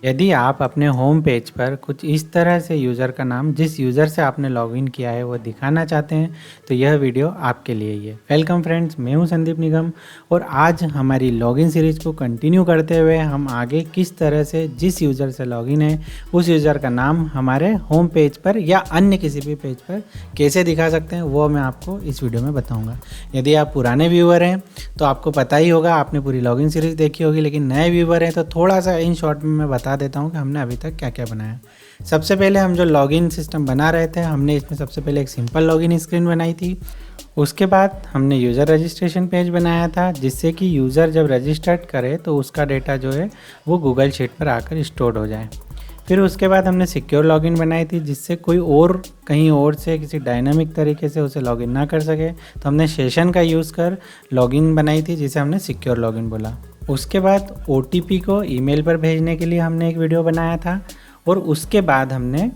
यदि आप अपने होम पेज पर कुछ इस तरह से यूज़र का नाम जिस यूज़र से आपने लॉगिन किया है वो दिखाना चाहते हैं तो यह वीडियो आपके लिए ही है। वेलकम फ्रेंड्स, मैं हूं संदीप निगम और आज हमारी लॉगिन सीरीज़ को कंटिन्यू करते हुए हम आगे किस तरह से जिस यूज़र से लॉगिन है उस यूज़र का नाम हमारे होम पेज पर या अन्य किसी भी पेज पर कैसे दिखा सकते हैं वो मैं आपको इस वीडियो में बताऊँगा। यदि आप पुराने व्यूअर हैं तो आपको पता ही होगा, आपने पूरी लॉगिन सीरीज़ देखी होगी, लेकिन नए व्यूअर हैं तो थोड़ा सा इन शॉर्ट में मैं बता देता हूँ कि हमने अभी तक क्या क्या बनाया। सबसे पहले हम जो लॉगिन सिस्टम बना रहे थे, हमने इसमें सबसे पहले एक सिंपल लॉगिन स्क्रीन बनाई थी। उसके बाद हमने यूज़र रजिस्ट्रेशन पेज बनाया था जिससे कि यूज़र जब रजिस्टर्ड करे तो उसका डेटा जो है वो गूगल शीट पर आकर स्टोर हो जाए। फिर उसके बाद हमने सिक्योर लॉगिन बनाई थी जिससे कोई और कहीं और से किसी डायनामिक तरीके से उसे लॉगिन ना कर सके, तो हमने सेशन का यूज़ कर लॉगिन बनाई थी जिसे हमने सिक्योर लॉगिन बोला। उसके बाद OTP को ईमेल पर भेजने के लिए हमने एक वीडियो बनाया था और उसके बाद हमने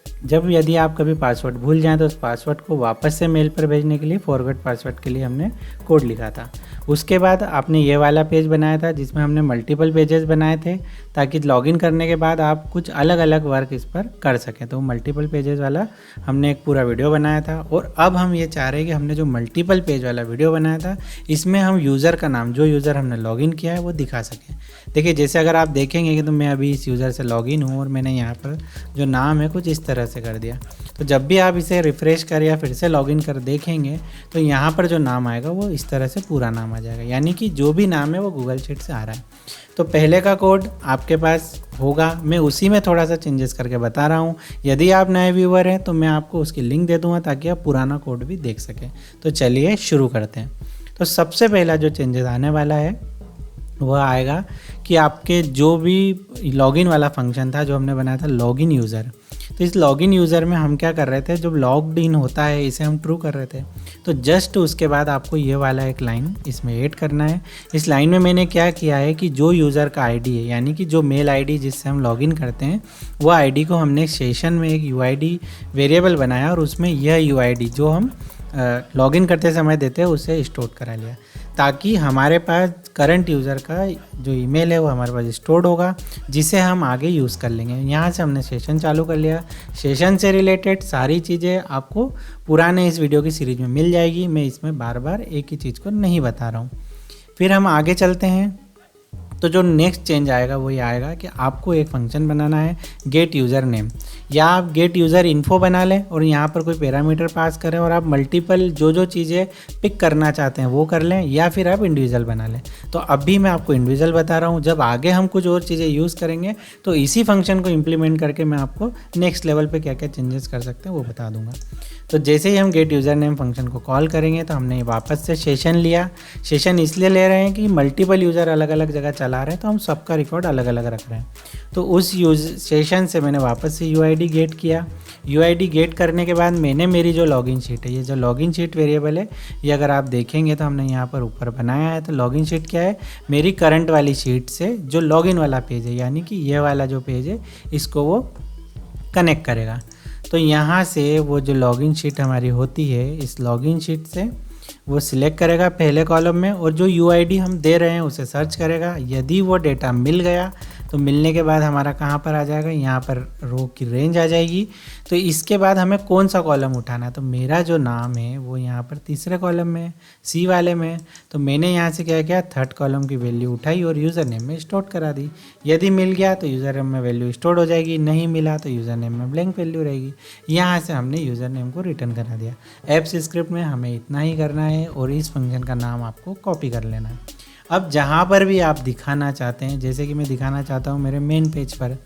जब यदि आप कभी पासवर्ड भूल जाएं तो उस पासवर्ड को वापस से मेल पर भेजने के लिए फॉरगेट पासवर्ड के लिए हमने कोड लिखा था। उसके बाद आपने ये वाला पेज बनाया था जिसमें हमने मल्टीपल पेजेस बनाए थे ताकि लॉगिन करने के बाद आप कुछ अलग अलग वर्क इस पर कर सकें। तो मल्टीपल पेजेस वाला हमने एक पूरा वीडियो बनाया था और अब हम ये चाह रहे हैं कि हमने जो मल्टीपल पेज वाला वीडियो बनाया था इसमें हम यूज़र का नाम, जो यूज़र हमने लॉगिन किया है वो दिखा सकें। देखिए, जैसे अगर आप देखेंगे कि तो मैं अभी इस यूज़र से लॉगिन हूँ और मैंने यहाँ पर जो नाम है कुछ इस तरह से कर दिया, तो जब भी आप इसे रिफ़्रेश करें या फिर से लॉगिन कर देखेंगे तो यहाँ पर जो नाम आएगा वो इस तरह से पूरा नाम आ जाएगा, यानी कि जो भी नाम है वो गूगल शीट से आ रहा है। तो पहले का कोड आपके पास होगा, मैं उसी में थोड़ा सा चेंजेस करके बता रहा हूँ। यदि आप नए व्यूअर हैं तो मैं आपको उसकी लिंक दे दूँगा ताकि आप पुराना कोड भी देख सकें। तो चलिए शुरू करते हैं। तो सबसे पहला जो चेंजेस आने वाला है वह आएगा कि आपके जो भी लॉगिन वाला फंक्शन था जो हमने बनाया था लॉगिन यूज़र, तो इस लॉगिन यूज़र में हम क्या कर रहे थे, जब लॉग्ड इन होता है इसे हम ट्रू कर रहे थे, तो जस्ट उसके बाद आपको ये वाला एक लाइन इसमें ऐड करना है। इस लाइन में मैंने क्या किया है कि जो यूज़र का आईडी है, यानी कि जो मेल आईडी जिससे हम लॉगिन करते हैं वो आईडी को हमने सेशन में एक यूआईडी वेरिएबल बनाया और उसमें यह यूआईडी जो हम लॉगिन करते समय देते हैं उसे स्टोर करा लिया ताकि हमारे पास करंट यूज़र का जो ईमेल है वो हमारे पास स्टोर्ड होगा जिसे हम आगे यूज़ कर लेंगे। यहाँ से हमने सेशन चालू कर लिया। सेशन से रिलेटेड सारी चीज़ें आपको पुराने इस वीडियो की सीरीज़ में मिल जाएगी, मैं इसमें बार बार एक ही चीज़ को नहीं बता रहा हूँ। फिर हम आगे चलते हैं। तो जो नेक्स्ट चेंज आएगा वो ये आएगा कि आपको एक फंक्शन बनाना है गेट यूज़र नेम, या आप गेट यूज़र इन्फो बना लें और यहाँ पर कोई पैरामीटर पास करें और आप मल्टीपल जो चीज़ें पिक करना चाहते हैं वो कर लें, या फिर आप इंडिविजुअल बना लें। तो अभी मैं आपको इंडिविजुअल बता रहा हूँ, जब आगे हम कुछ और चीज़ें यूज़ करेंगे तो इसी फंक्शन को इम्प्लीमेंट करके मैं आपको नेक्स्ट लेवल पर क्या क्या चेंजेस कर सकते हैं वो बता दूँगा। तो जैसे ही हम गेट यूज़र नेम फंक्शन को कॉल करेंगे तो हमने वापस से सेशन लिया। सेशन इसलिए ले रहे हैं कि मल्टीपल यूज़र अलग अलग जगह चला रहे हैं तो हम सबका रिकॉर्ड अलग अलग रख रहे हैं। तो उस सेशन से मैंने वापस से यूआईडी गेट किया। यूआईडी गेट करने के बाद मैंने मेरी जो लॉगिन शीट है, ये जो लॉगिन शीट वेरिएबल है, ये अगर आप देखेंगे तो हमने यहाँ पर ऊपर बनाया है। तो लॉगिन शीट क्या है, मेरी करंट वाली शीट से जो लॉगिन वाला पेज है, यानी कि ये वाला जो पेज है इसको वो कनेक्ट करेगा। तो यहाँ से वो जो लॉगिन शीट हमारी होती है, इस लॉगिन शीट से वो सिलेक्ट करेगा पहले कॉलम में और जो यूआईडी हम दे रहे हैं उसे सर्च करेगा। यदि वो डेटा मिल गया तो मिलने के बाद हमारा कहाँ पर आ जाएगा, यहाँ पर रो की रेंज आ जाएगी। तो इसके बाद हमें कौन सा कॉलम उठाना है, तो मेरा जो नाम है वो यहाँ पर तीसरे कॉलम में सी वाले में। तो मैंने यहाँ से क्या किया, थर्ड कॉलम की वैल्यू उठाई और यूज़र नेम में स्टोर करा दी। यदि मिल गया तो यूज़र नेम में वैल्यू स्टोर हो जाएगी, नहीं मिला तो यूज़र नेम में ब्लैंक वैल्यू रहेगी। यहाँ से हमने यूज़र नेम को रिटर्न करा दिया। एप्स स्क्रिप्ट में हमें इतना ही करना है और इस फंक्शन का नाम आपको कॉपी कर लेना है। अब जहाँ पर भी आप दिखाना चाहते हैं, जैसे कि मैं दिखाना चाहता हूँ मेरे मेन पेज पर,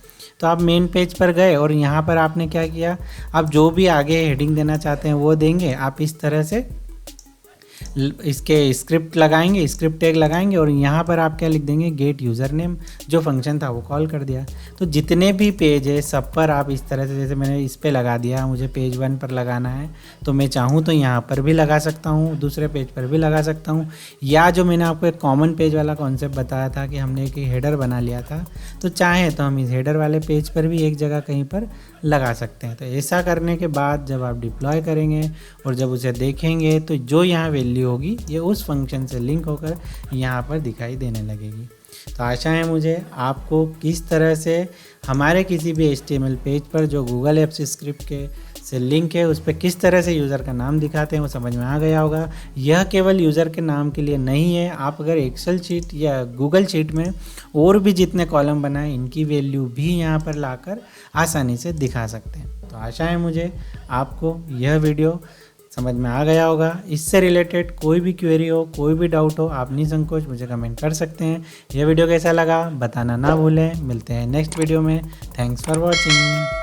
तो आप मेन पेज पर गए और यहाँ पर आपने क्या किया, आप जो भी आगे हेडिंग देना चाहते हैं वो देंगे। आप इस तरह से इसके स्क्रिप्ट लगाएंगे, स्क्रिप्ट टैग लगाएंगे और यहाँ पर आप क्या लिख देंगे, गेट यूज़र नेम, जो फंक्शन था वो कॉल कर दिया। तो जितने भी पेज है सब पर आप इस तरह से, जैसे मैंने इस पे लगा दिया, मुझे पेज 1 पर लगाना है तो मैं चाहूँ तो यहाँ पर भी लगा सकता हूँ, दूसरे पेज पर भी लगा सकता हूँ, या जो मैंने आपको एक कॉमन पेज वाला कॉन्सेप्ट बताया था कि हमने एक हेडर बना लिया था, तो चाहे तो हम इस हेडर वाले पेज पर भी एक जगह कहीं पर लगा सकते हैं। तो ऐसा करने के बाद जब आप डिप्लॉय करेंगे और जब उसे देखेंगे तो जो यहाँ वैल्यू होगी ये उस फंक्शन से लिंक होकर यहाँ पर दिखाई देने लगेगी। तो आशा है मुझे आपको किस तरह से हमारे किसी भी HTML पेज पर जो गूगल एप्स स्क्रिप्ट के से लिंक है उस पर किस तरह से यूज़र का नाम दिखाते हैं वो समझ में आ गया होगा। यह केवल यूज़र के नाम के लिए नहीं है, आप अगर एक्सेल शीट या गूगल शीट में और भी जितने कॉलम बनाएं इनकी वैल्यू भी यहाँ पर लाकर आसानी से दिखा सकते हैं। तो आशा है मुझे आपको यह वीडियो समझ में आ गया होगा। इससे रिलेटेड कोई भी क्वेरी हो, कोई भी डाउट हो, आप निसंकोच मुझे कमेंट कर सकते हैं। यह वीडियो कैसा लगा बताना ना भूलें। मिलते हैं नेक्स्ट वीडियो में। Thanks for watching.